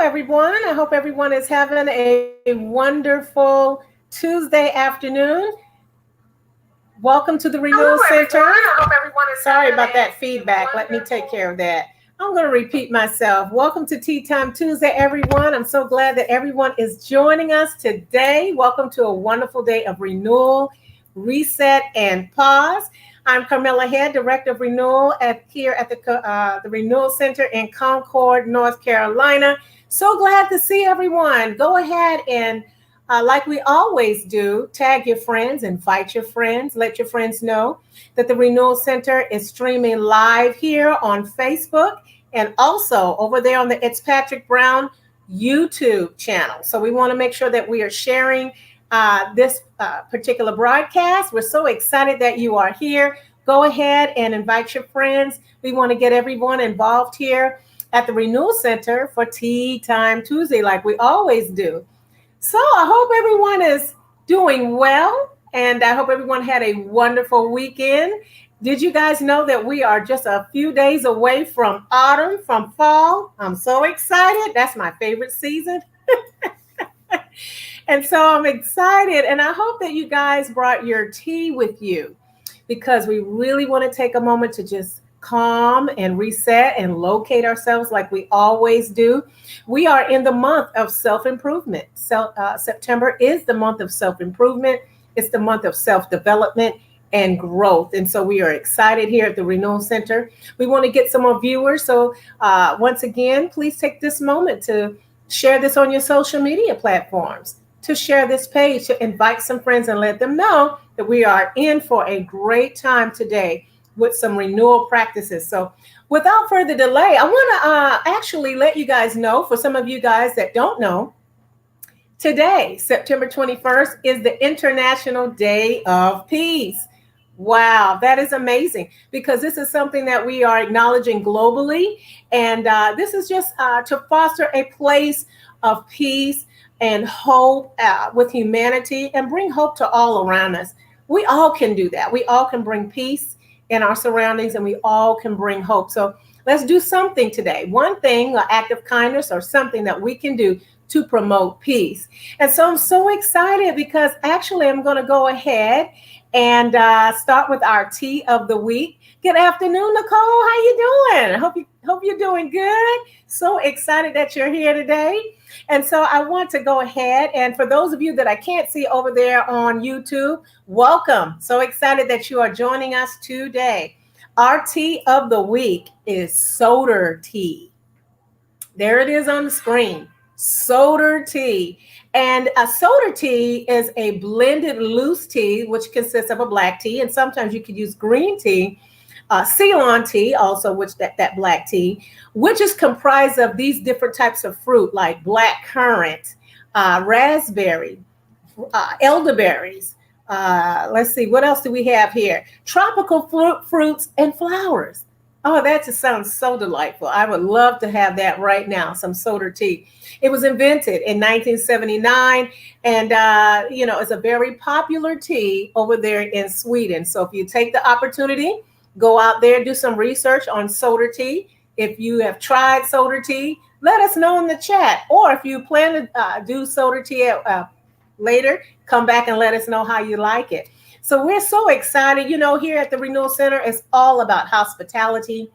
everyone. I hope everyone is having a wonderful Tuesday afternoon. Welcome to the Renewal Center. I hope everyone is Sorry about that feedback. Let me take care of that. I'm going to repeat myself. Welcome to Tea Time Tuesday, everyone. I'm so glad that everyone is joining us today. Welcome to a wonderful day of renewal, reset, and pause. I'm Carmela Head, Director of Renewal here at the Renewal Center in Concord, North Carolina. So glad to see everyone. Go ahead and like we always do, tag your friends, invite your friends, let your friends know that the Renewal Center is streaming live here on Facebook and also over there on the It's Patrick Brown YouTube channel. So we want to make sure that we are sharing this particular broadcast. We're so excited that you are here. Go ahead and invite your friends. We want to get everyone involved here at the Renewal Center for Tea Time Tuesday like we always do. So I hope everyone is doing well, and I hope everyone had a wonderful weekend. Did you guys know that we are just a few days away from autumn, from fall? I'm so excited. That's my favorite season. And so I'm excited, and I hope that you guys brought your tea with you because we really want to take a moment to just calm and reset and locate ourselves like we always do. We are in the month of self-improvement. So September is the month of self-improvement. It's the month of self-development and growth. And so we are excited here at the Renewal Center. We want to get some more viewers. So once again, please take this moment to share this on your social media platforms, to share this page, to invite some friends and let them know that we are in for a great time today with some renewal practices. So without further delay, I want to actually let you guys know, for some of you guys that don't know, today, September 21st, is the International Day of Peace. Wow, that is amazing because this is something that we are acknowledging globally. And this is just to foster a place of peace and hope with humanity and bring hope to all around us. We all can do that. We all can bring peace in our surroundings, and we all can bring hope. So let's do something today. One thing, an act of kindness or something that we can do to promote peace. And so I'm so excited because actually I'm going to go ahead and start with our tea of the week. Good afternoon, Nicole. How you doing? Hope you're doing good. So excited that you're here today. And so I want to go ahead, and for those of you that I can't see over there on YouTube, welcome. So excited that you are joining us today. Our tea of the week is soda tea. There it is on the screen, soda tea. And a soda tea is a blended loose tea, which consists of a black tea, and sometimes you could use green tea, Ceylon tea, also, which that black tea, which is comprised of these different types of fruit like black currant, raspberry, elderberries. Let's see, what else do we have here? Tropical fruits and flowers. Oh, that just sounds so delightful. I would love to have that right now, some soda tea. It was invented in 1979, and it's a very popular tea over there in Sweden. So if you take the opportunity, go out there, do some research on soda tea. If you have tried soda tea, let us know in the chat. Or if you plan to do soda tea later, come back and let us know how you like it. So we're so excited. Here at the Renewal Center, it's all about hospitality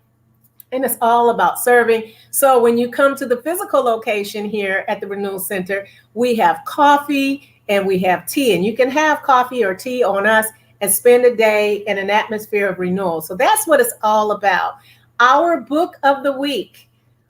and it's all about serving. So when you come to the physical location here at the Renewal Center, we have coffee and we have tea. And you can have coffee or tea on us and spend a day in an atmosphere of renewal. So that's what it's all about. Our book of the week.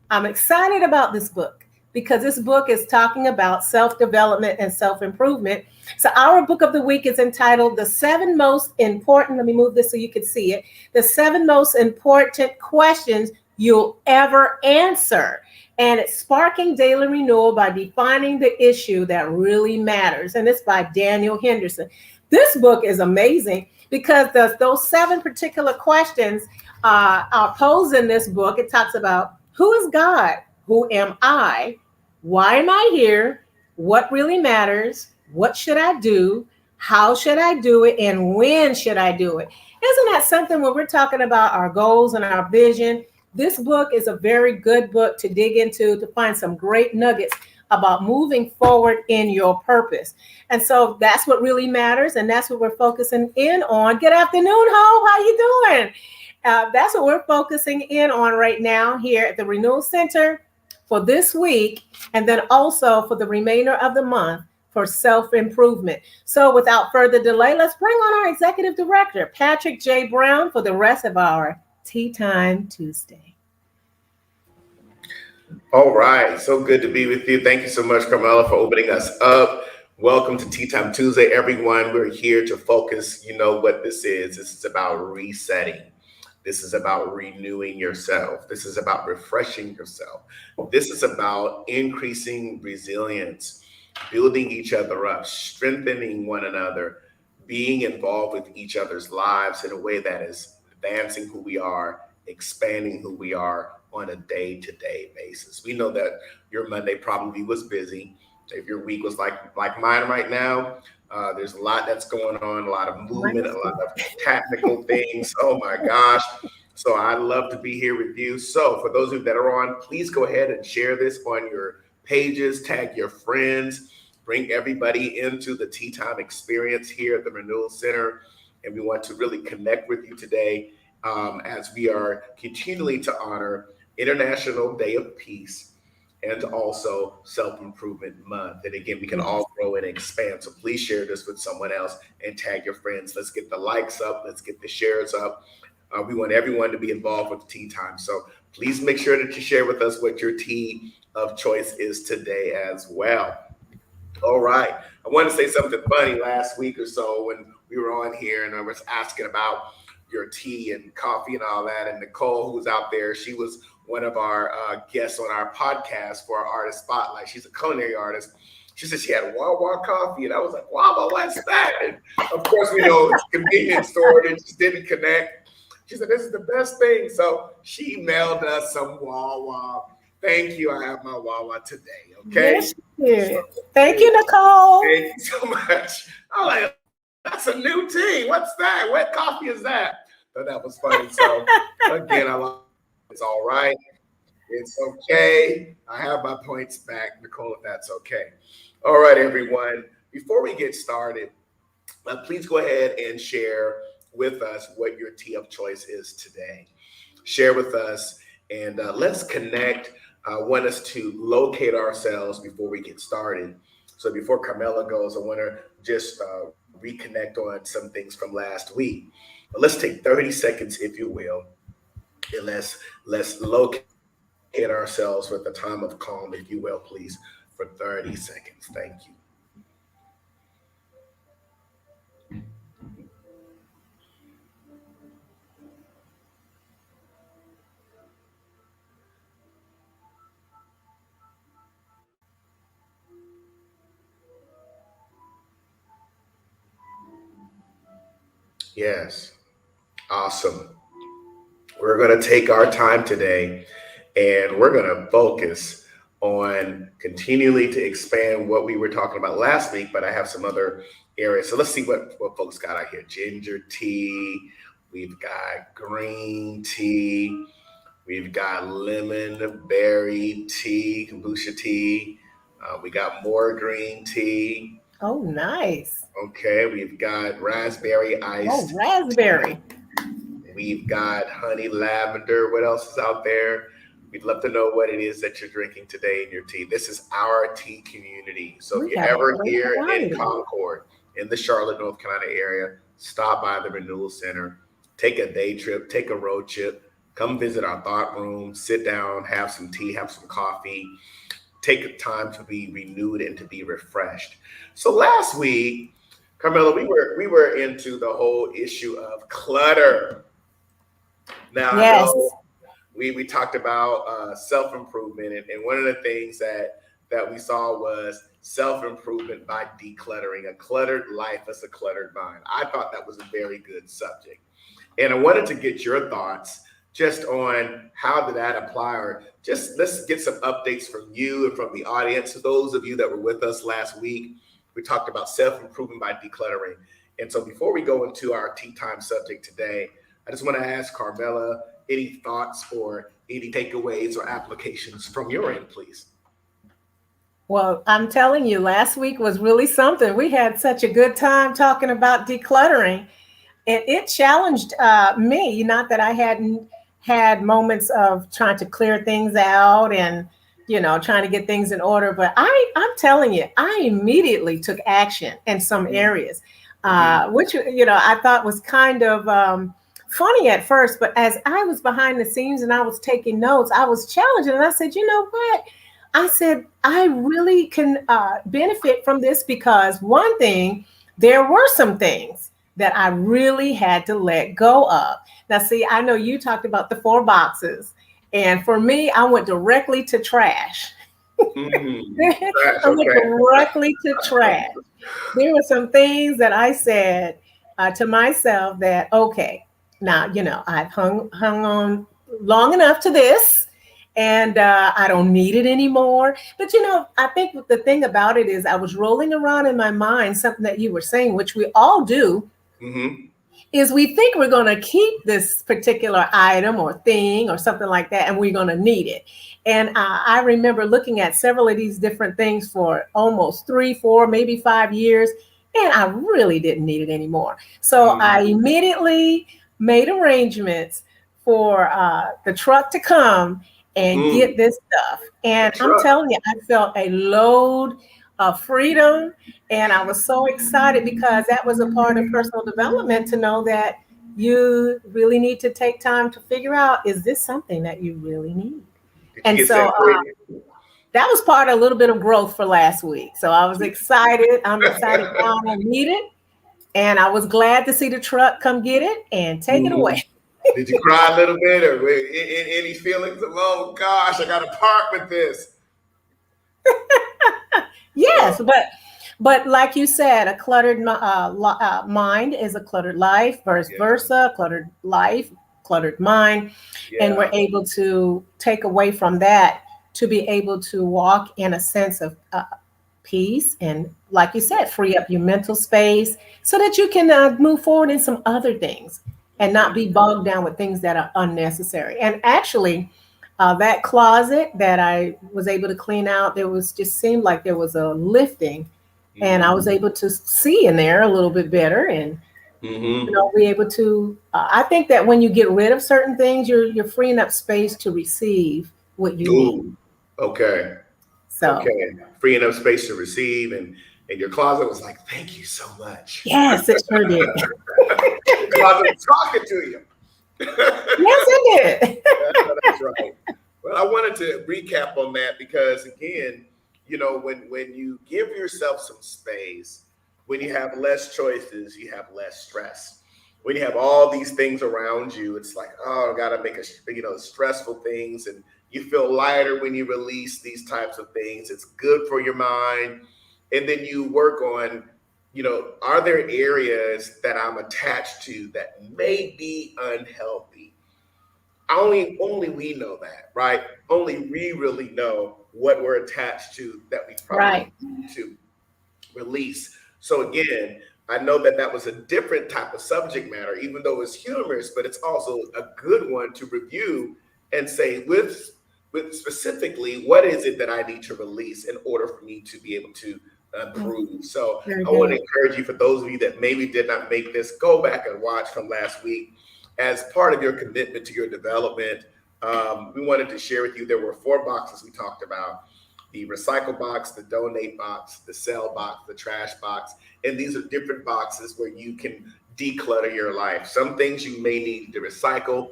I'm excited about this book because this book is talking about self-development and self-improvement. So our book of the week is entitled The 7 Most Important, let me move this so you can see it, The 7 Most Important Questions You'll Ever Answer. And it's Sparking Daily Renewal by Defining the Issue That Really Matters. And it's by Daniel Henderson. This book is amazing because those 7 particular questions are posed in this book. It talks about who is God? Who am I? Why am I here? What really matters? What should I do? How should I do it? And when should I do it? Isn't that something when we're talking about our goals and our vision? This book is a very good book to dig into to find some great nuggets about moving forward in your purpose. And so that's what really matters, and that's what we're focusing in on. Good afternoon, Hope. How you doing? That's what we're focusing in on right now here at the Renewal Center for this week, and then also for the remainder of the month for self improvement. So, without further delay, let's bring on our executive director, Patrick J. Brown, for the rest of our Tea Time Tuesday. All right. So good to be with you. Thank you so much, Carmela, for opening us up. Welcome to Tea Time Tuesday, everyone. We're here to focus. You know what this is. This is about resetting. This is about renewing yourself. This is about refreshing yourself. This is about increasing resilience, building each other up, strengthening one another, being involved with each other's lives in a way that is advancing who we are, expanding who we are on a day-to-day basis. We know that your Monday probably was busy. If your week was like mine right now, there's a lot that's going on, a lot of movement, a lot of technical things. Oh my gosh. So I'd love to be here with you. So for those of you that are on, please go ahead and share this on your pages, tag your friends, bring everybody into the Tea Time experience here at the Renewal Center. And we want to really connect with you today as we are continuing to honor International Day of Peace and also Self-Improvement Month. And again, we can all grow and expand. So please share this with someone else and tag your friends. Let's get the likes up. Let's get the shares up. We want everyone to be involved with Tea Time. So please make sure that you share with us what your tea of choice is today as well. All right. I want to say something funny last week or so when we were on here and I was asking about your tea and coffee and all that. And Nicole, who's out there, she was one of our guests on our podcast for our Artist Spotlight. She's a culinary artist. She said she had Wawa coffee, and I was like, Wawa, what's that? And of course, we know it's a convenience store, and it just didn't connect. She said, this is the best thing. So she mailed us some Wawa. Thank you. I have my Wawa today. Okay. Yes, so, thank you, Nicole. Thank you so much. I'm like, that's a new tea. What's that? What coffee is that? So that was funny. So again, I love it's all right. It's okay. I have my points back, Nicole, if that's okay. All right, everyone. Before we get started, please go ahead and share with us what your tea of choice is today. Share with us and let's connect. I want us to locate ourselves before we get started. So before Carmela goes, I want to just reconnect on some things from last week. But let's take 30 seconds, if you will, and let's locate ourselves with a time of calm, if you will, please, for 30 seconds. Thank you. Yes. Awesome. We're going to take our time today and we're going to focus on continually to expand what we were talking about last week, but I have some other areas. So let's see what folks got out here. Ginger tea. We've got green tea. We've got lemon berry tea, kombucha tea. We got more green tea. Oh, nice. Okay, we've got raspberry iced. Oh, raspberry. We've got honey lavender. What else is out there? We'd love to know what it is that you're drinking today in your tea. This is our tea community. So if you're ever here in Concord, in the Charlotte, North Carolina area, stop by the Renewal Center, take a day trip, take a road trip, come visit our thought room, sit down, have some tea, have some coffee, take time to be renewed and to be refreshed. So last week, Carmela, we were into the whole issue of clutter. Now, yes. I know we talked about self-improvement, and one of the things that we saw was self-improvement by decluttering. A cluttered life is a cluttered mind. I thought that was a very good subject. And I wanted to get your thoughts just on how did that apply, or just let's get some updates from you and from the audience. Those of you that were with us last week, we talked about self-improvement by decluttering. And so before we go into our tea time subject today, I just want to ask Carmela, any thoughts or Any takeaways or applications from your end, please? Well, I'm telling you, last week was really something. We had such a good time talking about decluttering. It challenged me. Not that I hadn't had moments of trying to clear things out and trying to get things in order, but I'm telling you, I immediately took action in some areas, Mm-hmm. which I thought was kind of funny at first. But as I was behind the scenes and I was taking notes, I was challenged, and I said, you know what? I said I really can benefit from this because one thing, there were some things that I really had to let go of. Now, see, I know you talked about the 4 boxes, and for me, I went directly to trash. Mm-hmm. I That's went okay. directly to trash. There were some things that I said to myself that, okay, now, I've hung on long enough to this, and I don't need it anymore. But, I think the thing about it is I was rolling around in my mind something that you were saying, which we all do, Mm-hmm. is we think we're going to keep this particular item or thing or something like that, and we're going to need it. And I remember looking at several of these different things for almost 3, 4, maybe 5 years, and I really didn't need it anymore. So I Mm-hmm. immediately made arrangements for the truck to come and get Mm. this stuff. The And I'm truck. telling you, I felt a load of freedom, and I was so excited because that was a part of personal development to know that you really need to take time to figure out, is this something that you really need? Did you And get so set free? that was part of a little bit of growth for last week. So I was excited. I'm excited now. I don't need it. And I was glad to see the truck come get it and take it Mhm. away. Did you cry a little bit, or any feelings of, oh gosh, I got to part with this? Yes, Oh, but like you said, a cluttered mind is a cluttered life, vice yeah, versa. Cluttered life, cluttered mind, and we're yeah. able to take away from that to be able to walk in a sense of peace and, like you said, free up your mental space so that you can move forward in some other things and not be Mm-hmm. bogged down with things that are unnecessary. And actually, that closet that I was able to clean out, there was just seemed like there was a lifting, and I Mm-hmm. was able to see in there a little bit better, and Mm-hmm. be able to. I think that when you get rid of certain things, you're freeing up space to receive what you need. Ooh, okay, So okay. Freeing up space to receive, and your closet was like, thank you so much. yes, it sure did. The closet was talking to you. Yes, it did. That's right. Well, I wanted to recap on that because again, when you give yourself some space, when you have less choices, you have less stress. When you have all these things around you, it's like, oh, I gotta make stressful things, and you feel lighter when you release these types of things. It's good for your mind, and then you work on, are there areas that I'm attached to that may be unhealthy? Only we know that, right? Only we really know what we're attached to that we probably Right, need to release. So again, I know that that was a different type of subject matter, even though it's humorous, but it's also a good one to review and say with specifically what is it that I need to release in order for me to be able to improve. So very I want to good. encourage you, for those of you that maybe did not make this, go back and watch from last week as part of your commitment to your development. We wanted to share with you, there were 4 boxes we talked about: the recycle box, the donate box, the sell box, the trash box. And these are different boxes where you can declutter your life. Some things you may need to recycle,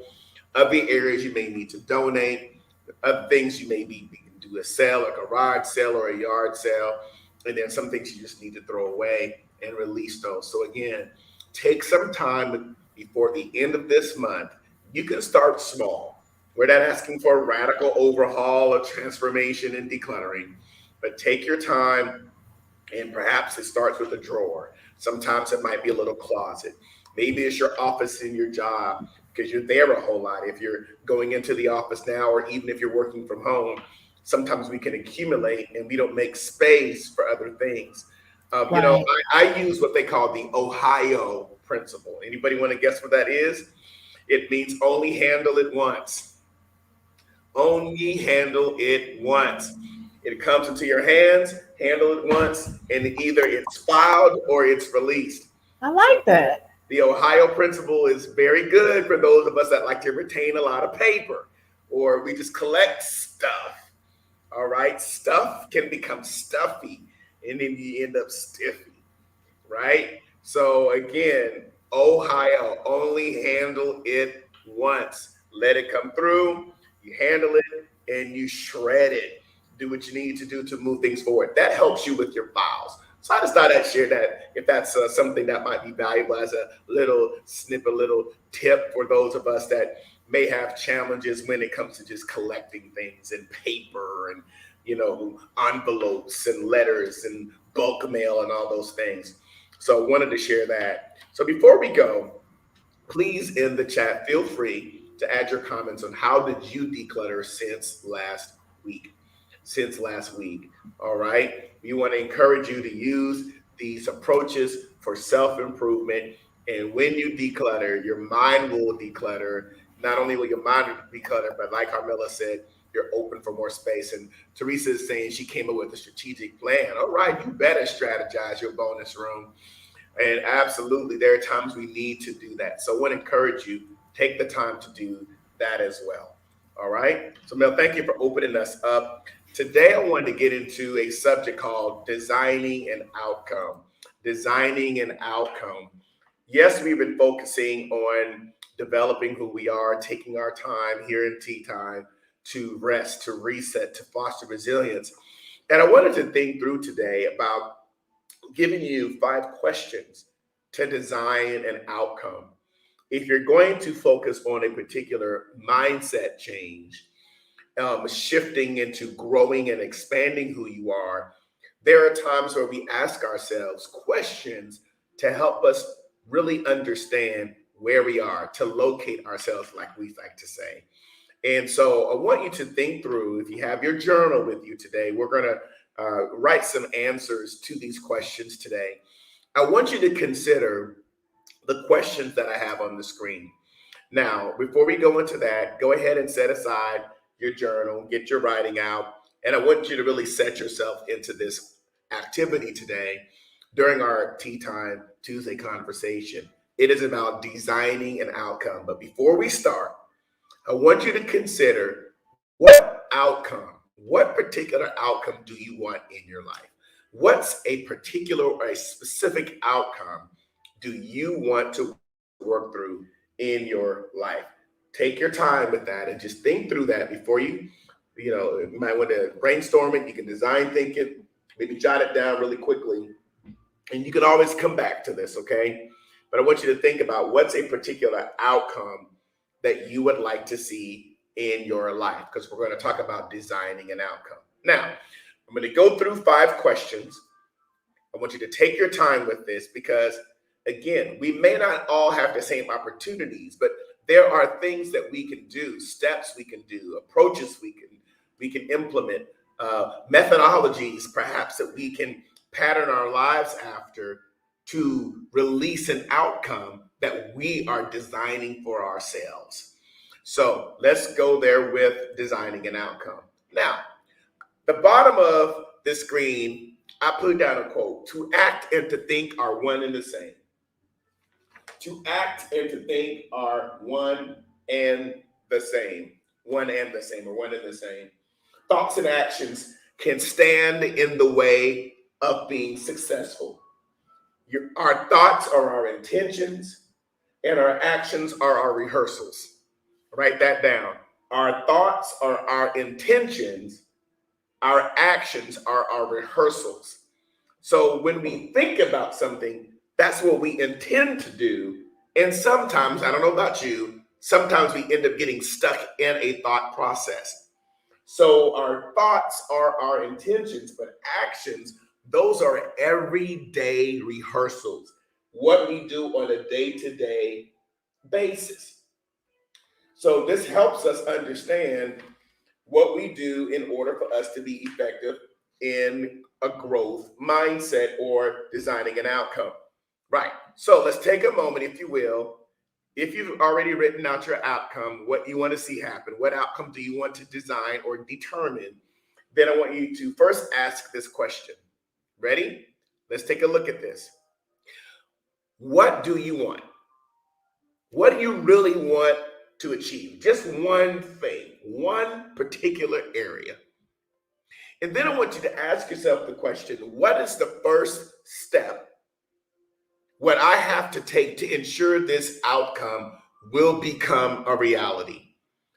other areas you may need to donate, other things you can do a sale, a garage sale or a yard sale. And then some things you just need to throw away and release those. So again, take some time before the end of this month. You can start small. We're not asking for a radical overhaul or transformation and decluttering, but take your time, and perhaps it starts with a drawer. Sometimes it might be a little closet. Maybe it's your office in your job because you're there a whole lot. If you're going into the office now, or even if you're working from home, sometimes we can accumulate and we don't make space for other things. Right. I use what they call the Ohio principle. Anybody want to guess what that is? It means only handle it once. Only handle it once. It comes into your hands, handle it once, and either it's filed or it's released. I So like that. the Ohio principle is very good for those of us that like to retain a lot of paper or we just collect stuff. All right. Stuff can become stuffy and then you end up stiffy, right? So again, Ohio, only handle it once. Let it come through, you handle it, and you shred it. Do what you need to do to move things forward. That helps you with your files. So I just thought I'd share that if that's something that might be valuable as a little snippet, little tip for those of us that may have challenges when it comes to just collecting things and paper and envelopes and letters and bulk mail and all those things. So I wanted to share that. So before we go, please in the chat, feel free to add your comments on how did you declutter since last week. Since last week. All right. We want to encourage you to use these approaches for self-improvement. And when you declutter, your mind will declutter. Not only will your mind declutter, but like Carmela said, you're open for more space. And Teresa is saying she came up with a strategic plan. All right, you better strategize your bonus room. And absolutely, there are times we need to do that. So I want to encourage you, take the time to do that as well. All right. So Mel, thank you for opening us up. Today, I wanted to get into a subject called designing an outcome. Designing an outcome. Yes, we've been focusing on developing who we are, taking our time here in tea time to rest, to reset, to foster resilience. And I wanted to think through today about giving you 5 questions to design an outcome. If you're going to focus on a particular mindset change, shifting into growing and expanding who you are, there are times where we ask ourselves questions to help us really understand where we are, to locate ourselves, like we like to say. And so I want you to think through, if you have your journal with you today, we're going to write some answers to these questions today. I want you to consider the questions that I have on the screen. Now, before we go into that, go ahead and set aside your journal, get your writing out, and I want you to really set yourself into this activity today during our Tea Time Tuesday conversation. It is about designing an outcome. But before we start, I want you to consider what outcome, what particular outcome do you want in your life? What's a particular or a specific outcome do you want to work through in your life? Take your time with that and just think through that before you might want to brainstorm it. You can design think it, maybe jot it down really quickly. And you can always come back to this, okay? But I want you to think about what's a particular outcome that you would like to see in your life, because we're going to talk about designing an outcome. Now, I'm going to go through 5 questions. I want you to take your time with this because, again, we may not all have the same opportunities, but there are things that we can do, steps we can do, approaches we can implement, methodologies perhaps that we can pattern our lives after to release an outcome that we are designing for ourselves. So let's go there with designing an outcome. Now, the bottom of the screen, I put down a quote: to act and to think are one and the same. To act and to think are one and the same. One and the same, or one and the same. Thoughts and actions can stand in the way of being successful. Our thoughts are our intentions, and our actions are our rehearsals. Write that down. Our thoughts are our intentions, our actions are our rehearsals. So when we think about something, that's what we intend to do. And sometimes, I don't know about you, sometimes we end up getting stuck in a thought process. So our thoughts are our intentions, but actions, those are everyday rehearsals, what we do on a day-to-day basis. So this helps us understand what we do in order for us to be effective in a growth mindset or designing an outcome. Right. So let's take a moment, if you will, If you've already written out your outcome, what you want to see happen, what outcome do you want to design or determine, then I want you to first ask this question. Ready? Let's take a look at this. What do you want? What do you really want to achieve? Just one thing, one particular area. And then I want you to ask yourself the question, what is the first step? What I have to take to ensure this outcome will become a reality?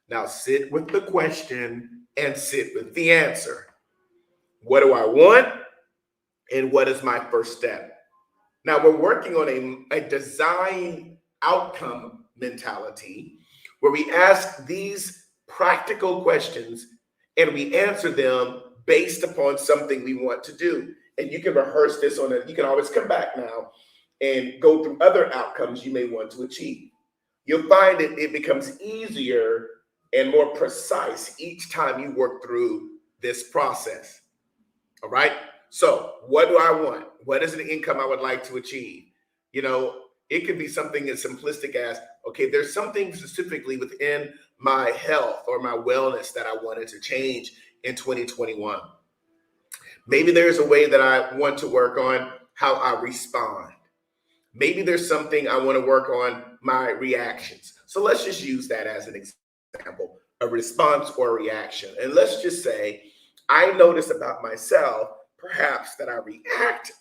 Now sit with the question and sit with the answer. What do I want? And what is my first step? Now we're working on a design outcome mentality where we ask these practical questions and we answer them based upon something we want to do. And you can rehearse this you can always come back now and go through other outcomes you may want to achieve. You'll find it becomes easier and more precise each time you work through this process. All right. So, what do I want? What is the income I would like to achieve? It could be something as simplistic as, okay, there's something specifically within my health or my wellness that I wanted to change in 2021. Maybe there's a way that I want to work on how I respond. Maybe there's something I want to work on my reactions. So let's just use that as an example, a response or a reaction. And let's just say I notice about myself, perhaps, that I react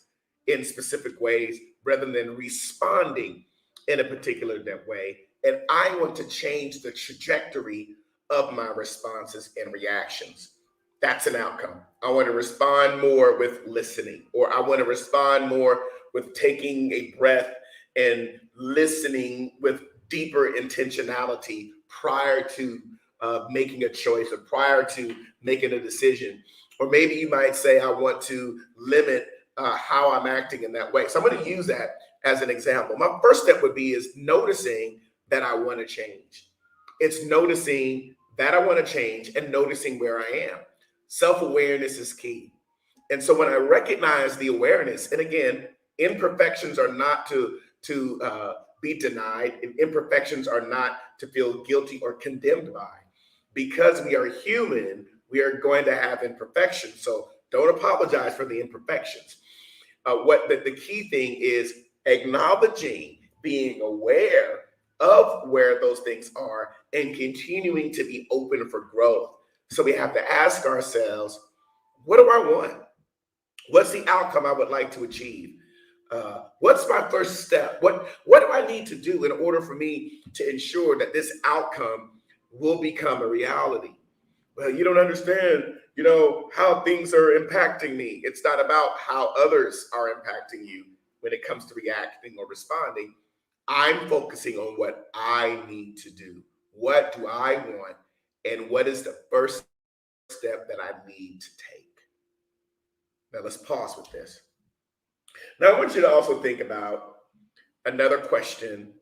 in specific ways rather than responding in a particular way. And I want to change the trajectory of my responses and reactions. That's an outcome. I want to respond more with listening, or I want to respond more with taking a breath and listening with deeper intentionality prior to making a choice or prior to making a decision. Or maybe you might say, I want to limit how I'm acting in that way. So I'm going to use that as an example. My first step would be is noticing that I want to change. It's noticing that I want to change and noticing where I am. Self-awareness is key. And so when I recognize the awareness, and again, imperfections are not to be denied, and imperfections are not to feel guilty or condemned by. Because we are human, we are going to have imperfections. So don't apologize for the imperfections. What the key thing is acknowledging, being aware of where those things are, and continuing to be open for growth. So we have to ask ourselves, what do I want? What's the outcome I would like to achieve? What's my first step? What do I need to do in order for me to ensure that this outcome will become a reality? Well, you don't understand, how things are impacting me. It's not about how others are impacting you when it comes to reacting or responding. I'm focusing on what I need to do. What do I want? And what is the first step that I need to take? Now let's pause with this. Now I want you to also think about another question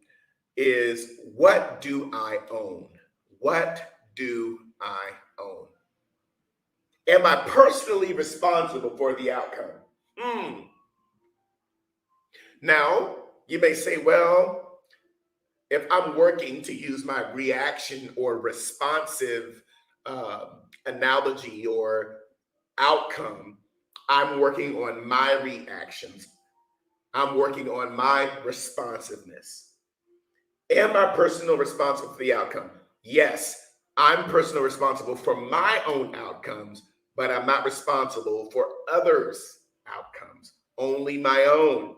is, what do I own? What do I own? Am I personally responsible for the outcome? Now, you may say, well, if I'm working, to use my reaction or responsive analogy or outcome, I'm working on my reactions. I'm working on my responsiveness. Am I personally responsible for the outcome? Yes, I'm personally responsible for my own outcomes, but I'm not responsible for others' outcomes, only my own.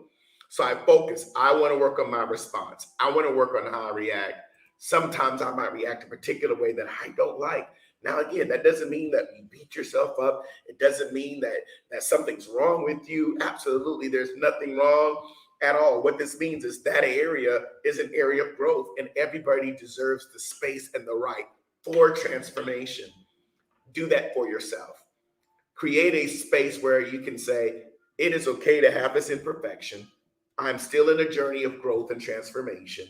So I focus. I want to work on my response. I want to work on how I react. Sometimes I might react a particular way that I don't like. Now, again, that doesn't mean that you beat yourself up. It doesn't mean that something's wrong with you. Absolutely, there's nothing wrong at all. What this means is that area is an area of growth, and everybody deserves the space and the right for transformation. Do that for yourself. Create a space where you can say, it is okay to have this imperfection. I'm still in a journey of growth and transformation.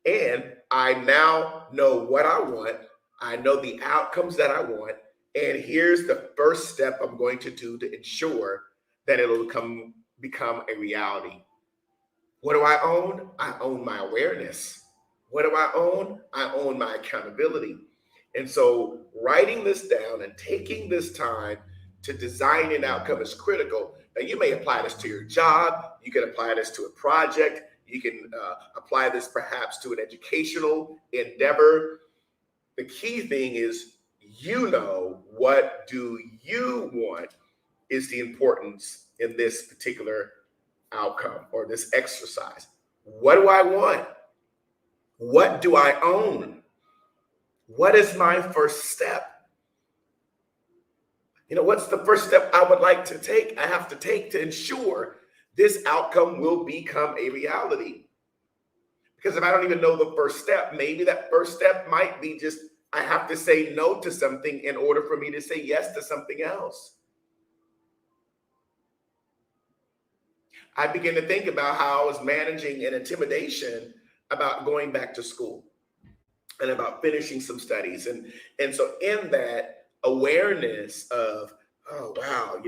And I now know what I want. I know the outcomes that I want. And here's the first step I'm going to do to ensure that it'll become a reality. What do I own? I own my awareness. What do I own? I own my accountability. And so writing this down and taking this time to design an outcome is critical. Now, you may apply this to your job. You can apply this to a project. You can apply this perhaps to an educational endeavor. The key thing is, what do you want is the importance in this particular outcome or this exercise. What do I want? What do I own? What is my first step? What's the first step I would like to take? I have to take to ensure this outcome will become a reality. Because if I don't even know the first step, maybe that first step might be just I have to say no to something in order for me to say yes to something else. I began to think about how I was managing an intimidation about going back to school and about finishing some studies. And so in that awareness of, oh, wow,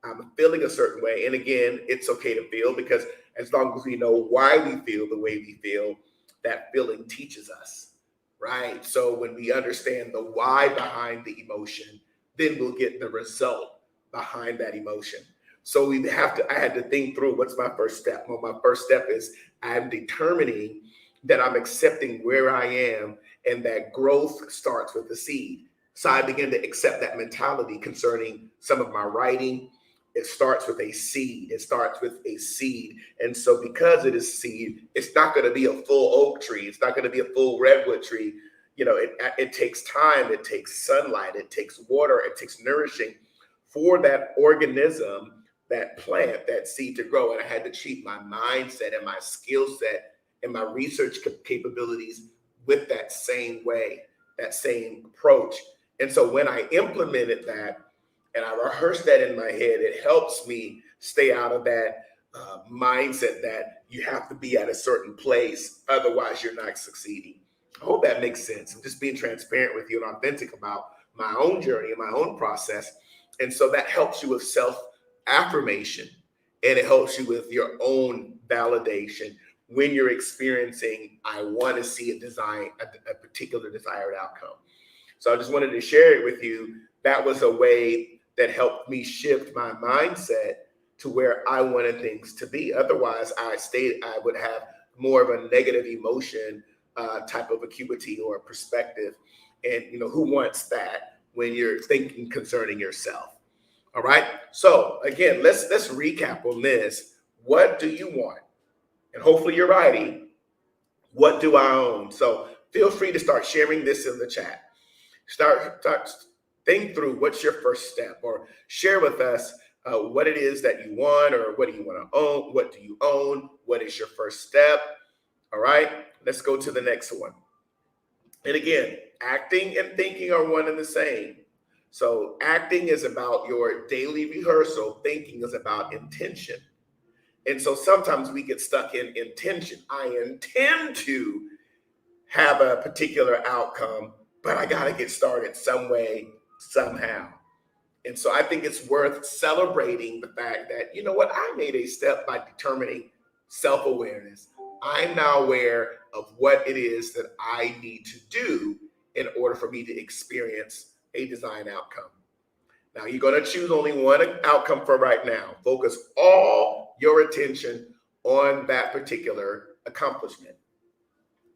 I'm feeling a certain way. And again, it's okay to feel, because as long as we know why we feel the way we feel, that feeling teaches us, right? So when we understand the why behind the emotion, then we'll get the result behind that emotion. So I had to think through, what's my first step? Well, my first step is I'm determining that I'm accepting where I am, and that growth starts with the seed. So I began to accept that mentality concerning some of my writing. It starts with a seed. It starts with a seed. And so because it is seed, it's not going to be a full oak tree. It's not going to be a full redwood tree. It takes time. It takes sunlight. It takes water. It takes nourishing for that organism, that plant, that seed to grow. And I had to treat my mindset and my skill set and my research capabilities with that same way, that same approach. And so when I implemented that and I rehearsed that in my head, it helps me stay out of that mindset that you have to be at a certain place, otherwise you're not succeeding. I hope that makes sense. I'm just being transparent with you and authentic about my own journey and my own process. And so that helps you with self-affirmation, and it helps you with your own validation when you're experiencing, I want to see a particular desired outcome. So I just wanted to share it with you. That was a way that helped me shift my mindset to where I wanted things to be. Otherwise, I would have more of a negative emotion type of acuity or perspective. And who wants that when you're thinking concerning yourself? All right. So again, let's recap on this. What do you want? And hopefully you're writing, what do I own? So feel free to start sharing this in the chat. Start think through what's your first step, or share with us what it is that you want, or what do you want to own? What do you own? What is your first step? All right, let's go to the next one. And again, acting and thinking are one and the same. So acting is about your daily rehearsal. Thinking is about intention. And so sometimes we get stuck in intention. I intend to have a particular outcome, but I got to get started some way, somehow. And so I think it's worth celebrating the fact that, I made a step by determining self-awareness. I'm now aware of what it is that I need to do in order for me to experience a design outcome. Now, you're going to choose only one outcome for right now. Focus all your attention on that particular accomplishment.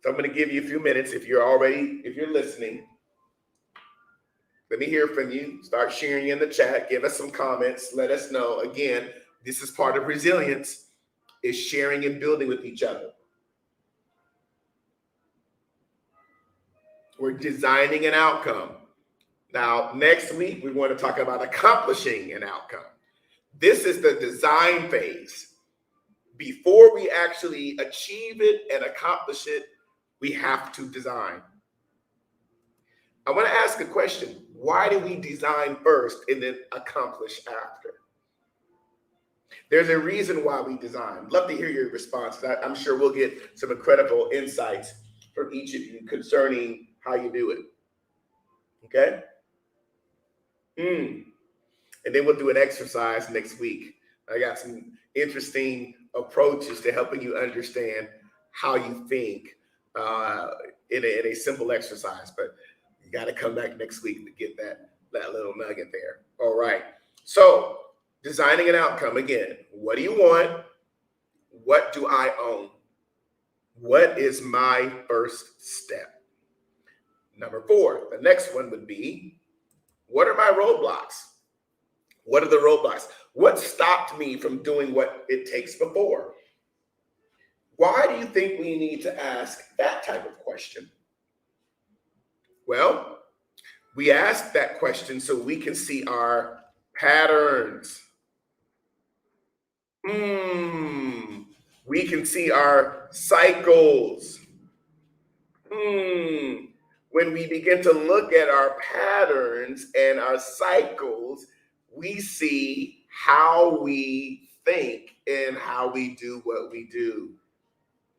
So I'm going to give you a few minutes. If you're listening, let me hear from you. Start sharing in the chat. Give us some comments. Let us know. Again, this is part of resilience, is sharing and building with each other. We're designing an outcome. Now, next week, we want to talk about accomplishing an outcome. This is the design phase. Before we actually achieve it and accomplish it, we have to design. I want to ask a question. Why do we design first and then accomplish after? There's a reason why we design. Love to hear your response. I'm sure we'll get some incredible insights from each of you concerning how you do it. Okay? And then we'll do an exercise next week. I got some interesting approaches to helping you understand how you think uh, in a simple exercise. But you got to come back next week to get that little nugget there. All right. So designing an outcome again. What do you want? What do I own? What is my first step? Number 4, the next one would be, what are my roadblocks? What are the roadblocks? What stopped me from doing what it takes before? Why do you think we need to ask that type of question? Well, we ask that question so we can see our patterns. We can see our cycles. When we begin to look at our patterns and our cycles, we see how we think and how we do what we do.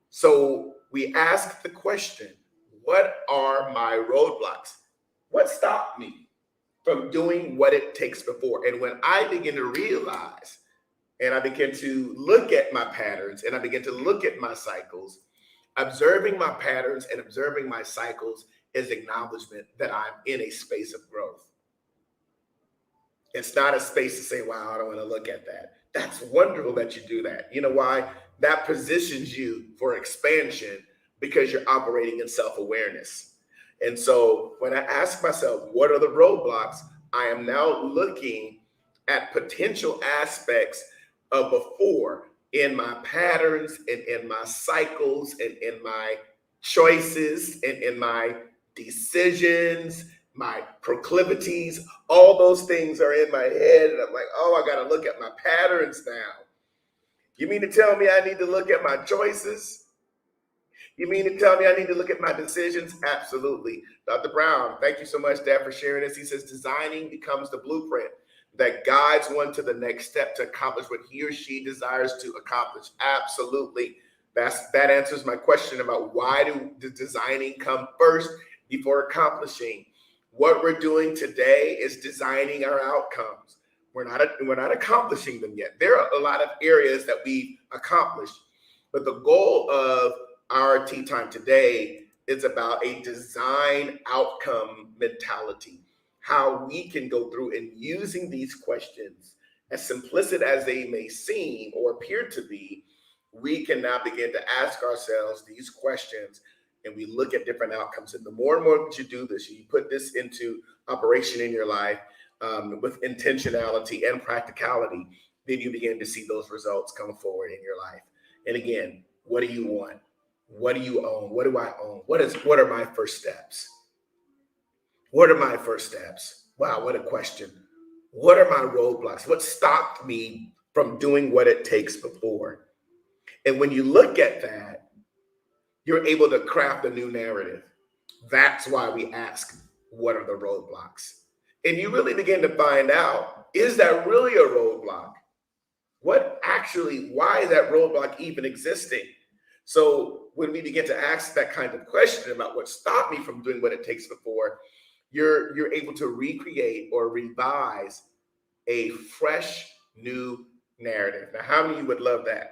So we ask the question, what are my roadblocks? What stopped me from doing what it takes before? And when I begin to realize and I begin to look at my patterns and I begin to look at my cycles, observing my patterns and observing my cycles is acknowledgement that I'm in a space of growth. It's not a space to say, wow, I don't want to look at that. That's wonderful that you do that. You know why? That positions you for expansion because you're operating in self-awareness. And so when I ask myself, what are the roadblocks? I am now looking at potential aspects of before in my patterns and in my cycles and in my choices and in my decisions, my proclivities, all those things are in my head. And I'm like, oh, I got to look at my patterns now. You mean to tell me I need to look at my choices? You mean to tell me I need to look at my decisions? Absolutely. Dr. Brown, thank you so much, Dad, for sharing this. He says, designing becomes the blueprint that guides one to the next step to accomplish what he or she desires to accomplish. Absolutely. That answers my question about why does designing come first before accomplishing. What we're doing today is designing our outcomes. We're not accomplishing them yet. There are a lot of areas that we accomplished, but the goal of our tea time today is about a design outcome mentality. How we can go through and using these questions, as simplistic as they may seem or appear to be, we can now begin to ask ourselves these questions and we look at different outcomes. And the more and more that you do this, you put this into operation in your life with intentionality and practicality, then you begin to see those results come forward in your life. And again, what do you want? What do you own? What do I own? What are my first steps? What are my first steps? Wow, what a question. What are my roadblocks? What stopped me from doing what it takes before? And when you look at that, you're able to craft a new narrative. That's why we ask, what are the roadblocks? And you really begin to find out, is that really a roadblock? Why is that roadblock even existing? So when we begin to ask that kind of question about what stopped me from doing what it takes before, you're able to recreate or revise a fresh new narrative. Now, how many of you would love that?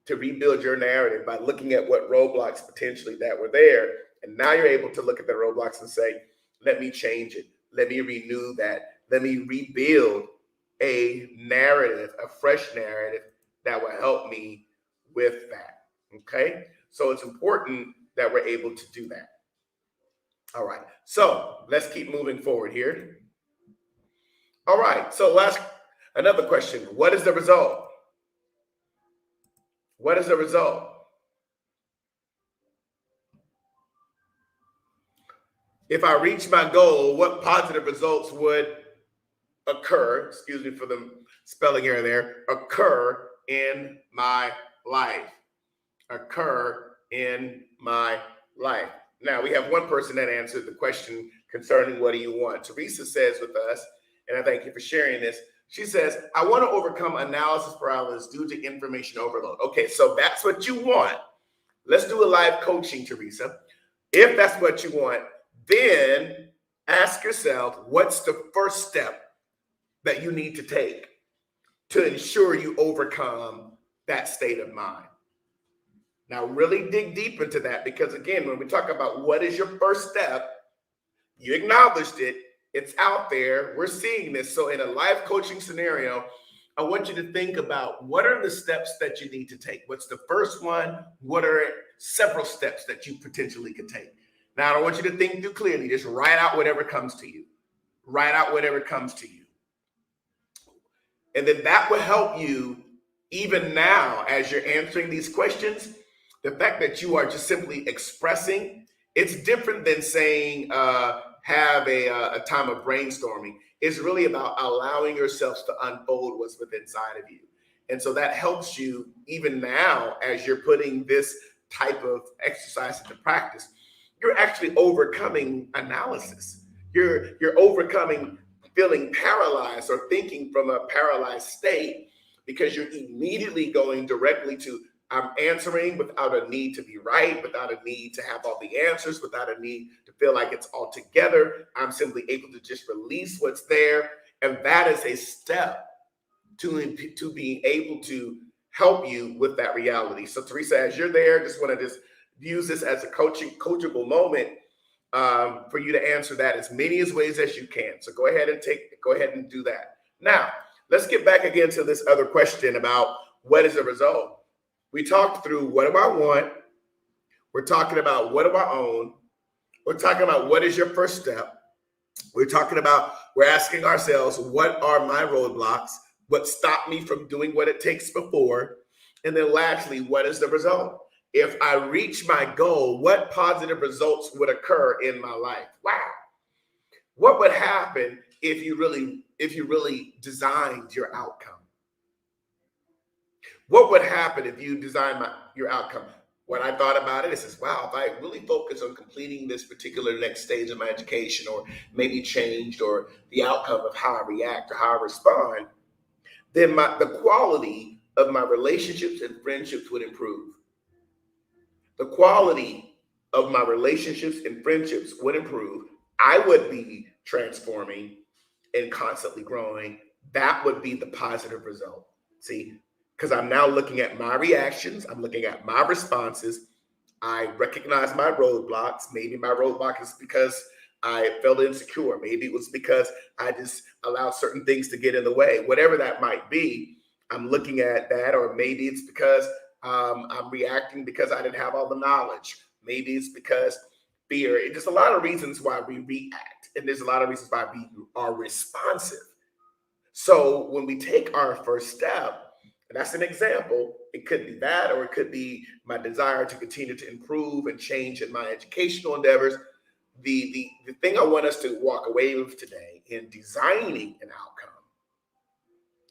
To rebuild your narrative by looking at what roadblocks potentially that were there. And now you're able to look at the roadblocks and say, let me change it. Let me renew that. Let me rebuild a narrative, a fresh narrative that will help me with that. Okay. So it's important that we're able to do that. All right. So let's keep moving forward here. All right. So another question. What is the result? What is the result? If I reach my goal, what positive results would occur, excuse me for the spelling error there, occur in my life? Occur in my life. Now, we have one person that answered the question concerning what do you want. Teresa says with us, and I thank you for sharing this, she says, I want to overcome analysis paralysis due to information overload. Okay, so that's what you want. Let's do a live coaching, Teresa. If that's what you want, then ask yourself, what's the first step that you need to take to ensure you overcome that state of mind? Now, really dig deep into that, because again, when we talk about what is your first step, you acknowledged it, it's out there, we're seeing this. So in a life coaching scenario, I want you to think about what are the steps that you need to take. What's the first one? What are several steps that you potentially could take? Now, I don't want you to think too clearly. Just write out whatever comes to you. Write out whatever comes to you. And then that will help you even now as you're answering these questions. The fact that you are just simply expressing, it's different than saying, have a time of brainstorming. It's really about allowing yourselves to unfold what's within inside of you. And so that helps you even now as you're putting this type of exercise into practice. You're actually overcoming analysis. You're overcoming feeling paralyzed or thinking from a paralyzed state, because you're immediately going directly to, I'm answering without a need to be right, without a need to have all the answers, without a need to feel like it's all together. I'm simply able to just release what's there. And that is a step to being able to help you with that reality. So Teresa, as you're there, just want to just use this as a coachable moment for you to answer that as many ways as you can. So go ahead and do that. Now, let's get back again to this other question about what is the result. We talked through what do I want? We're talking about what do I own? We're talking about what is your first step? We're asking ourselves, what are my roadblocks? What stopped me from doing what it takes before? And then lastly, what is the result? If I reach my goal, what positive results would occur in my life? Wow. What would happen if you really designed your outcome? What would happen if you designed your outcome? When I thought about it, it says, wow, if I really focus on completing this particular next stage of my education, or maybe changed, or the outcome of how I react or how I respond, then the quality of my relationships and friendships would improve. The quality of my relationships and friendships would improve. I would be transforming and constantly growing. That would be the positive result. See, because I'm now looking at my reactions. I'm looking at my responses. I recognize my roadblocks. Maybe my roadblock is because I felt insecure. Maybe it was because I just allowed certain things to get in the way. Whatever that might be, I'm looking at that. Or maybe it's because I'm reacting because I didn't have all the knowledge. Maybe it's because fear. There's a lot of reasons why we react. And there's a lot of reasons why we are responsive. So when we take our first step, and that's an example, it could be that, or it could be my desire to continue to improve and change in my educational endeavors. The thing I want us to walk away with today in designing an outcome,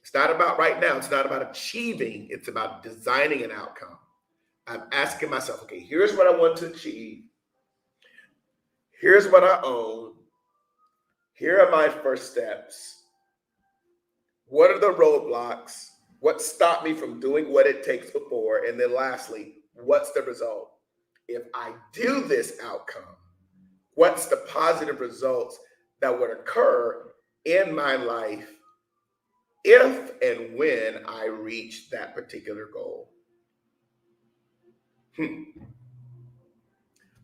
it's not about right now, it's not about achieving, it's about designing an outcome. I'm asking myself, okay, here's what I want to achieve. Here's what I own. Here are my first steps. What are the roadblocks? What stopped me from doing what it takes before? And then lastly, what's the result? If I do this outcome, what's the positive results that would occur in my life if and when I reach that particular goal?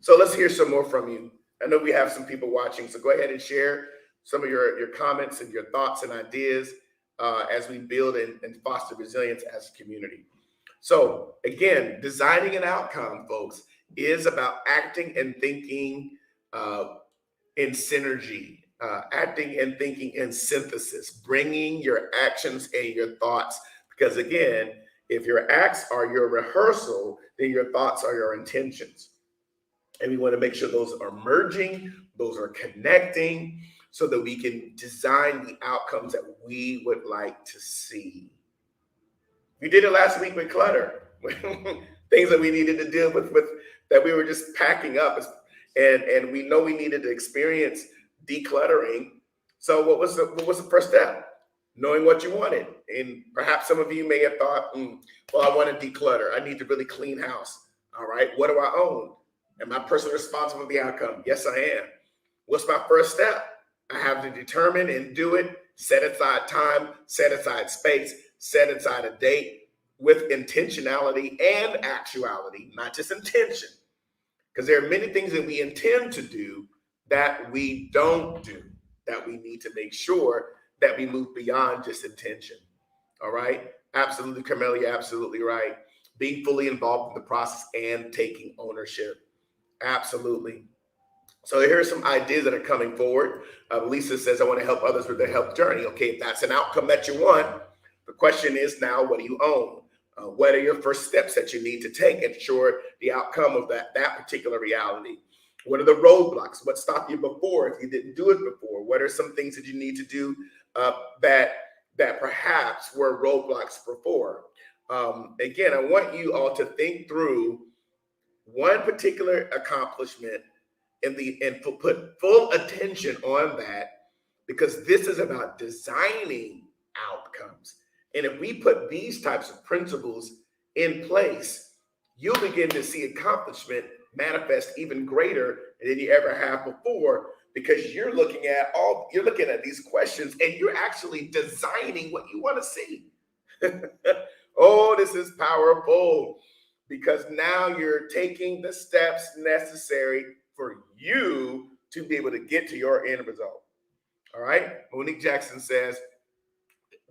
So let's hear some more from you. I know we have some people watching, so go ahead and share some of your comments and your thoughts and ideas as we build and foster resilience as a community. So again, designing an outcome, folks, is about acting and thinking in synergy, acting and thinking in synthesis, bringing your actions and your thoughts. Because again, if your acts are your rehearsal, then your thoughts are your intentions. And we want to make sure those are merging, those are connecting, so that we can design the outcomes that we would like to see. We did it last week with clutter, things that we needed to deal with that we were just packing up, and we know we needed to experience decluttering. So what was the first step? Knowing what you wanted. And perhaps some of you may have thought, well, I want to declutter. I need to really clean house. All right, what do I own? Am I personally responsible for the outcome? Yes, I am. What's my first step? I have to determine and do it, set aside time, set aside space, set aside a date. with intentionality and actuality, not just intention. Because there are many things that we intend to do that we don't do, that we need to make sure that we move beyond just intention. All right? Absolutely, Carmela, you're absolutely right. Being fully involved in the process and taking ownership. Absolutely. So here are some ideas that are coming forward. Lisa says, I want to help others with their health journey. Okay, if that's an outcome that you want, the question is now, what do you own? What are your first steps that you need to take and ensure the outcome of that particular reality? What are the roadblocks? What stopped you before if you didn't do it before? What are some things that you need to do that perhaps were roadblocks before? Again, I want you all to think through one particular accomplishment and put full attention on that, because this is about designing outcomes. And if we put these types of principles in place, you'll begin to see accomplishment manifest even greater than you ever have before, because you're looking at these questions and you're actually designing what you want to see. Oh, this is powerful, because now you're taking the steps necessary for you to be able to get to your end result. All right. Monique Jackson says,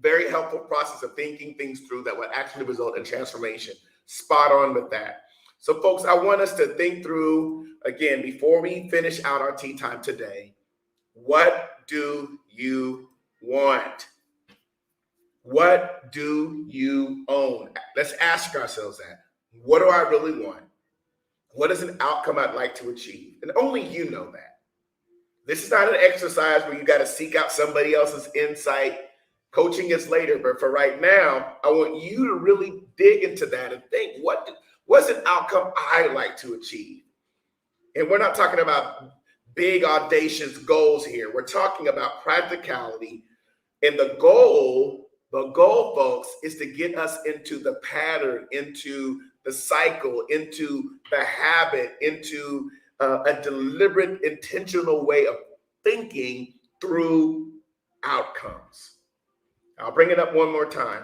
very helpful process of thinking things through that will actually result in transformation. Spot on with that. So, folks, I want us to think through, again, before we finish out our tea time today, what do you want? What do you own? Let's ask ourselves that. What do I really want? What is an outcome I'd like to achieve? And only you know that. This is not an exercise where you got to seek out somebody else's insight. Coaching is later, but for right now, I want you to really dig into that and think, what's an outcome I like to achieve? And we're not talking about big, audacious goals here. We're talking about practicality. And the goal, folks, is to get us into the pattern, into the cycle, into the habit, into a deliberate, intentional way of thinking through outcomes. I'll bring it up one more time,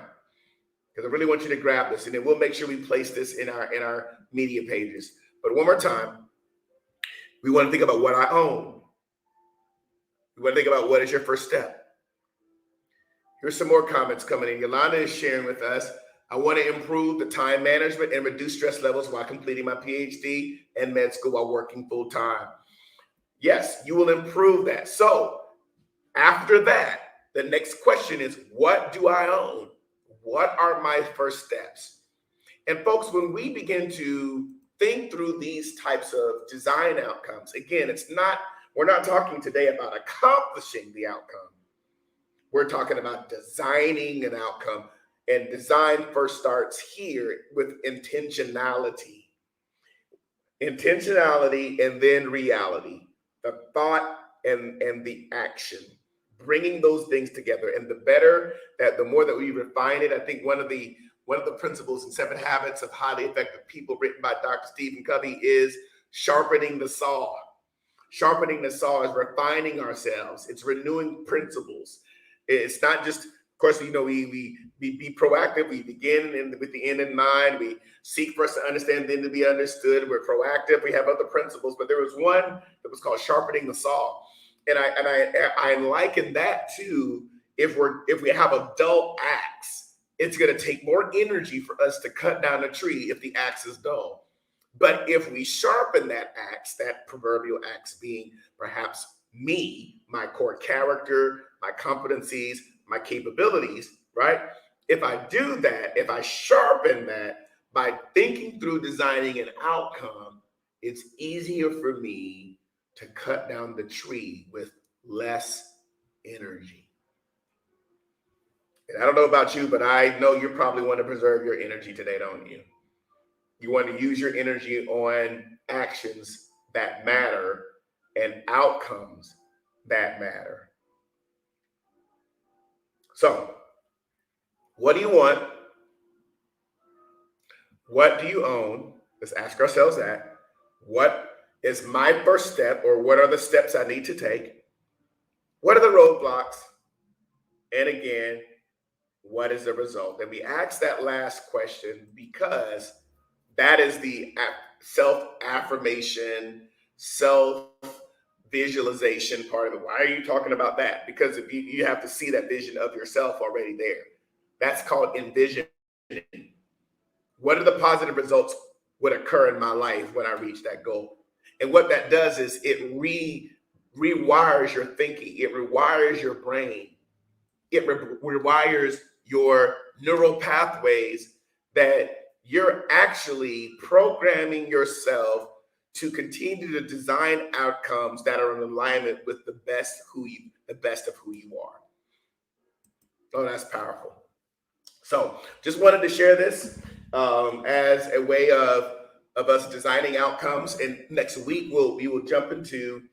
because I really want you to grab this, and then we'll make sure we place this in our media pages. But one more time, we want to think about what I own. We want to think about what is your first step. Here's some more comments coming in. Yolanda is sharing with us, I want to improve the time management and reduce stress levels while completing my PhD and med school while working full time. Yes, you will improve that. So after that, the next question is, what do I own? What are my first steps? And folks, when we begin to think through these types of design outcomes, again, we're not talking today about accomplishing the outcome. We're talking about designing an outcome, and design first starts here with intentionality. Intentionality and then reality, the thought and the action, bringing those things together. And the more that we refine it, I think one of the principles in 7 Habits of Highly Effective People, written by Dr. Stephen Covey, is sharpening the saw. Sharpening the saw is refining ourselves. It's renewing principles. It's not just, of course, we be proactive. We begin with the end in mind. We seek first to understand, then to be understood. We're proactive. We have other principles, but there was one that was called sharpening the saw, and I liken that to if we have a dull axe, it's going to take more energy for us to cut down a tree if the axe is dull. But if we sharpen that axe, that proverbial axe being perhaps me, my core character, my competencies, my capabilities, right? If I do that, if I sharpen that by thinking through designing an outcome, it's easier for me to cut down the tree with less energy. And I don't know about you, but I know you probably want to preserve your energy today, don't you? You want to use your energy on actions that matter and outcomes that matter. So, what do you want? What do you own? Let's ask ourselves that. What is my first step, or what are the steps I need to take? What are the roadblocks? And again, What is the result? And we ask that last question because that is the self affirmation, self visualization part of it. Why are you talking about that? Because if you have to see that vision of yourself already there. That's called envisioning. What are the positive results would occur in my life when I reach that goal? And what that does is it rewires your thinking, it rewires your brain, it rewires your neural pathways that you're actually programming yourself to continue to design outcomes that are in alignment with the best of who you are. Oh, that's powerful. So just wanted to share this as a way of us designing outcomes. And next week we will jump into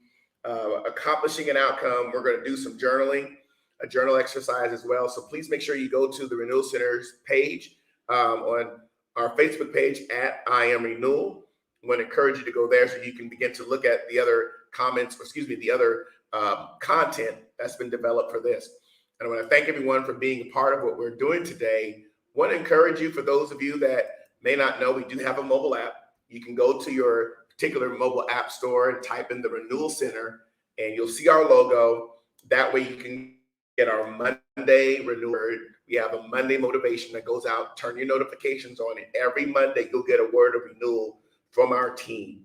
accomplishing an outcome. We're going to do some journaling, a journal exercise as well. So please make sure you go to the Renewal Center's page on our Facebook page at I Am Renewal. I want to encourage you to go there so you can begin to look at the other the other content that's been developed for this. And I want to thank everyone for being a part of what we're doing today. I want to encourage you, for those of you that may not know, we do have a mobile app. You can go to your particular mobile app store and type in the Renewal Center, and you'll see our logo. That way you can get our Monday renewal. We have a Monday motivation that goes out. Turn your notifications on, and every Monday you'll get a word of renewal from our team.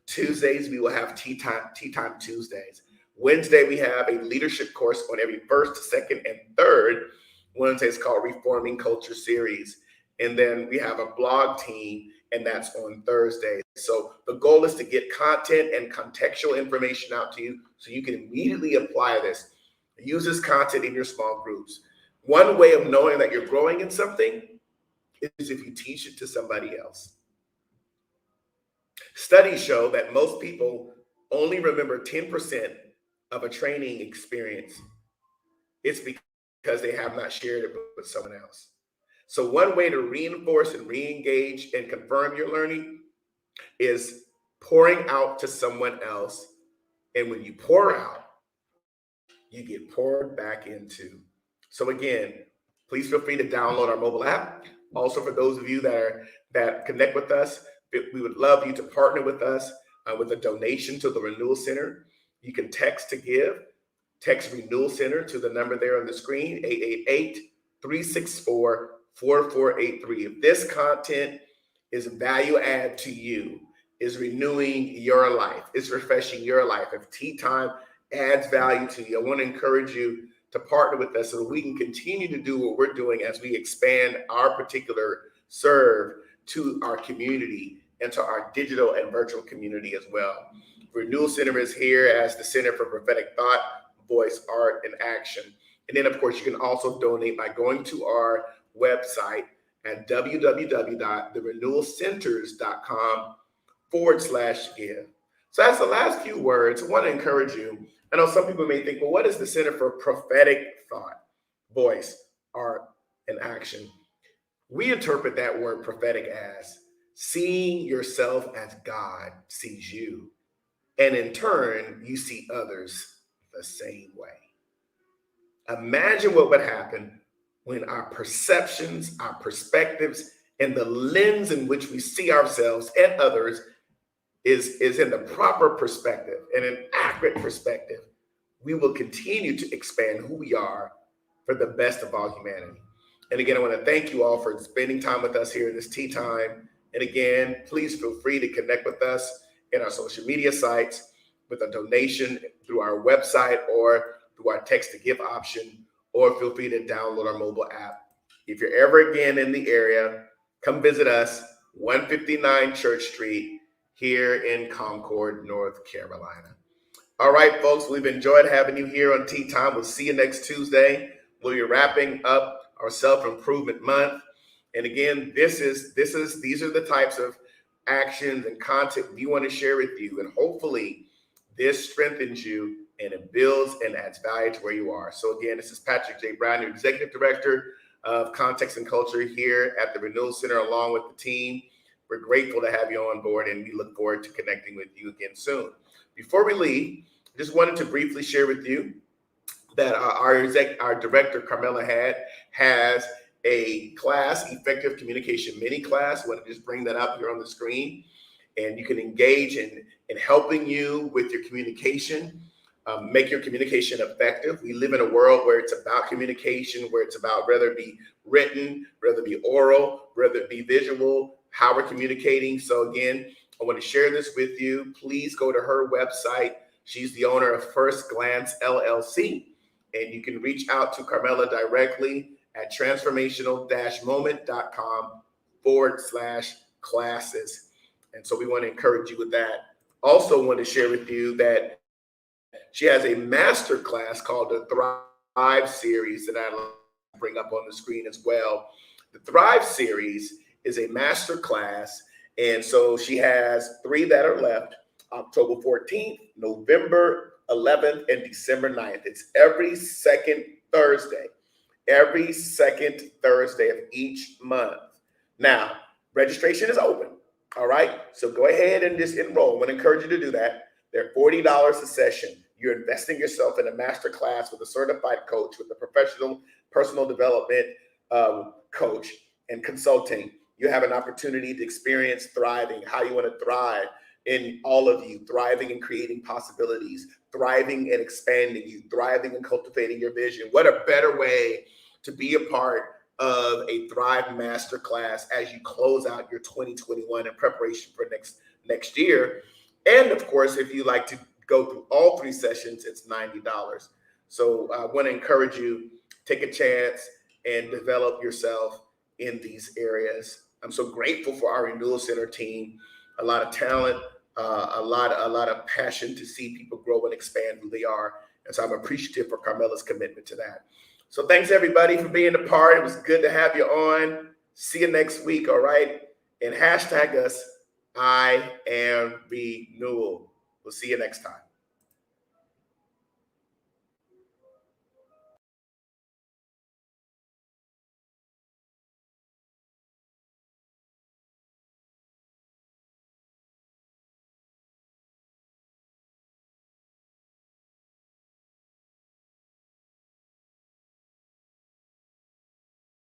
Tuesdays, we will have Tea Time Tuesdays. Wednesday, we have a leadership course on every first, second, and third. Wednesday is called Reforming Culture Series. And then we have a blog team, and that's on Thursday. So the goal is to get content and contextual information out to you so you can immediately apply this. Use this content in your small groups. One way of knowing that you're growing in something is if you teach it to somebody else. Studies show that most people only remember 10% of a training experience. It's because they have not shared it with someone else. So one way to reinforce and re-engage and confirm your learning is pouring out to someone else. And when you pour out, you get poured back into. So again, please feel free to download our mobile app. Also, for those of you that connect with us, we would love you to partner with us with a donation to the Renewal Center. You can text to give. Text Renewal Center to the number there on the screen, 888-364-4483. If this content is value add to you, is renewing your life, is refreshing your life, if Tea Time adds value to you, I want to encourage you to partner with us so that we can continue to do what we're doing as we expand our particular serve to our community and to our digital and virtual community as well. Renewal Center is here as the Center for Prophetic Thought, Voice, Art, and Action. And then, of course, you can also donate by going to our website at www.therenewalcenters.com/give. So that's the last few words. I want to encourage you. I know some people may think, well, what is the Center for Prophetic Thought, Voice, Art, and Action? We interpret that word prophetic as seeing yourself as God sees you. And in turn, you see others the same way. Imagine what would happen when our perceptions, our perspectives, and the lens in which we see ourselves and others is in the proper perspective and an accurate perspective. We will continue to expand who we are for the best of all humanity. And again, I want to thank you all for spending time with us here in this Tea Time. And again, please feel free to connect with us in our social media sites with a donation through our website or through our text to give option, or feel free to download our mobile app. If you're ever again in the area, come visit us, 159 Church Street here in Concord, North Carolina. All right, folks, we've enjoyed having you here on Tea Time. We'll see you next Tuesday. We'll be wrapping up our self-improvement month. And again, these are the types of actions and content we want to share with you. And hopefully this strengthens you and it builds and adds value to where you are. So again, this is Patrick J. Brown, your Executive Director of Context and Culture here at the Renewal Center, along with the team. We're grateful to have you on board, and we look forward to connecting with you again soon. Before we leave, I just wanted to briefly share with you that our director Carmela has a class, effective communication mini class. I want to just bring that up here on the screen, and you can engage in helping you with your communication, make your communication effective. We live in a world where it's about communication, where it's about whether it be written, whether it be oral, whether it be visual, how we're communicating. So again, I want to share this with you. Please go to her website. She's the owner of First Glance LLC, and you can reach out to Carmela directly at transformational-moment.com/classes. And so we want to encourage you with that. Also want to share with you that she has a master class called the Thrive Series that I'd like to bring up on the screen as well. The Thrive Series is a master class, and so she has 3 that are left: October 14th, November 11th, and December 9th. It's every second Thursday of each month. Now, registration is open. All right. So go ahead and just enroll. I want to encourage you to do that. They're $40 a session. You're investing yourself in a master class with a certified coach, with a professional personal development coach and consulting. You have an opportunity to experience thriving, how you want to thrive in all of you, thriving and creating possibilities, thriving and expanding you, thriving and cultivating your vision. What a better way to be a part of a Thrive Masterclass as you close out your 2021 in preparation for next year. And of course, if you like to go through all 3 sessions, it's $90. So I want to encourage you, take a chance and develop yourself in these areas. I'm so grateful for our Renewal Center team, a lot of talent, a lot of passion to see people grow and expand who they are. And so I'm appreciative for Carmela's commitment to that. So thanks everybody for being a part. It was good to have you on. See you next week, all right? And hashtag us, I am Renewal. We'll see you next time.